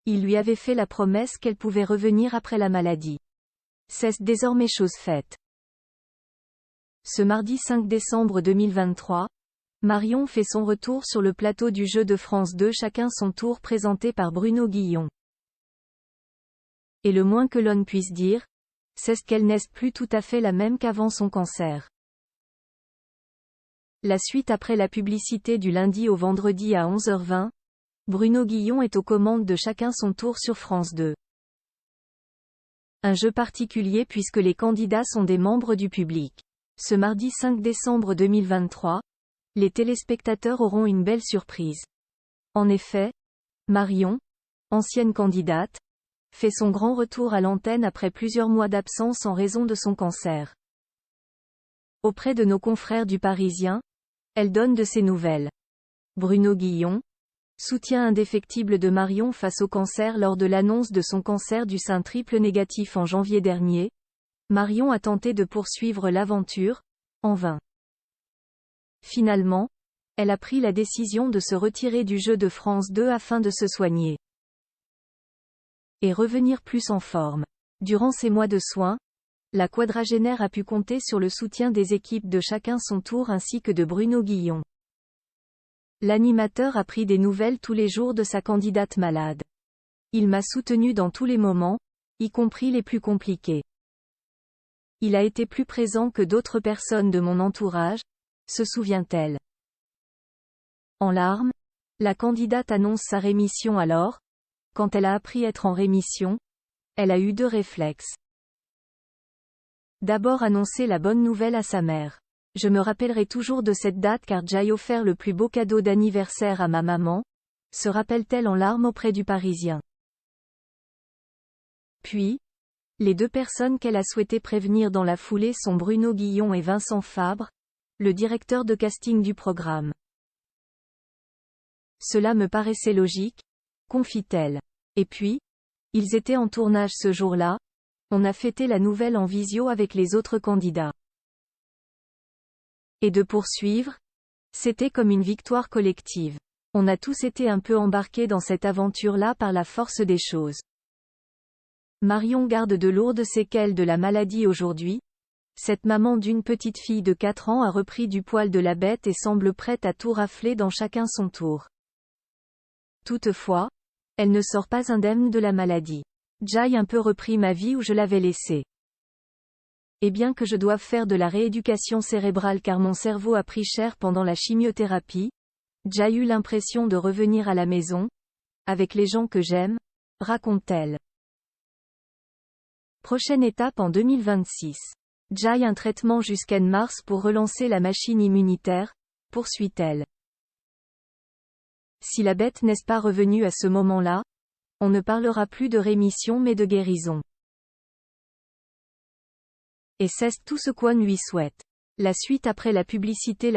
Il lui avait fait la promesse qu'elle pouvait revenir après la maladie. C'est désormais chose faite. Ce mardi 5 décembre 2023, Marion fait son retour sur le plateau du jeu de France 2 Chacun son tour présenté par Bruno Guillon. Et le moins que l'on puisse dire, c'est qu'elle n'est plus tout à fait la même qu'avant son cancer. La suite après la publicité du lundi au vendredi à 11h20, Bruno Guillon est aux commandes de Chacun son tour sur France 2. Un jeu particulier puisque les candidats sont des membres du public. Ce mardi 5 décembre 2023, les téléspectateurs auront une belle surprise. En effet, Marion, ancienne candidate, fait son grand retour à l'antenne après plusieurs mois d'absence en raison de son cancer. Auprès de nos confrères du Parisien, elle donne de ses nouvelles. Bruno Guillon, soutien indéfectible de Marion face au cancer lors de l'annonce de son cancer du sein triple négatif en janvier dernier, Marion a tenté de poursuivre l'aventure, en vain. Finalement, elle a pris la décision de se retirer du jeu de France 2 afin de se soigner et revenir plus en forme. Durant ces mois de soins, la quadragénaire a pu compter sur le soutien des équipes de Chacun son tour ainsi que de Bruno Guillon. L'animateur a pris des nouvelles tous les jours de sa candidate malade. Il m'a soutenu dans tous les moments, y compris les plus compliqués. Il a été plus présent que d'autres personnes de mon entourage, se souvient-elle. En larmes, la candidate annonce sa rémission alors. Quand elle a appris être en rémission, elle a eu deux réflexes. D'abord annoncer la bonne nouvelle à sa mère. Je me rappellerai toujours de cette date car j'ai offert le plus beau cadeau d'anniversaire à ma maman, se rappelle-t-elle en larmes auprès du Parisien. Puis, les deux personnes qu'elle a souhaité prévenir dans la foulée sont Bruno Guillon et Vincent Fabre, le directeur de casting du programme. Cela me paraissait logique, confie-t-elle. Et puis, ils étaient en tournage ce jour-là, on a fêté la nouvelle en visio avec les autres candidats. Et de poursuivre, c'était comme une victoire collective. On a tous été un peu embarqués dans cette aventure-là par la force des choses. Marion garde de lourdes séquelles de la maladie aujourd'hui. Cette maman d'une petite fille de 4 ans a repris du poil de la bête et semble prête à tout rafler dans Chacun son tour. Toutefois, elle ne sort pas indemne de la maladie. J'ai un peu repris ma vie où je l'avais laissée. Et bien que je doive faire de la rééducation cérébrale car mon cerveau a pris cher pendant la chimiothérapie, j'ai eu l'impression de revenir à la maison, avec les gens que j'aime, raconte-t-elle. Prochaine étape en 2026. J'ai un traitement jusqu'en mars pour relancer la machine immunitaire, poursuit-elle. Si la bête n'est pas revenue à ce moment-là, on ne parlera plus de rémission mais de guérison. Et c'est tout ce qu'on lui souhaite. La suite après la publicité.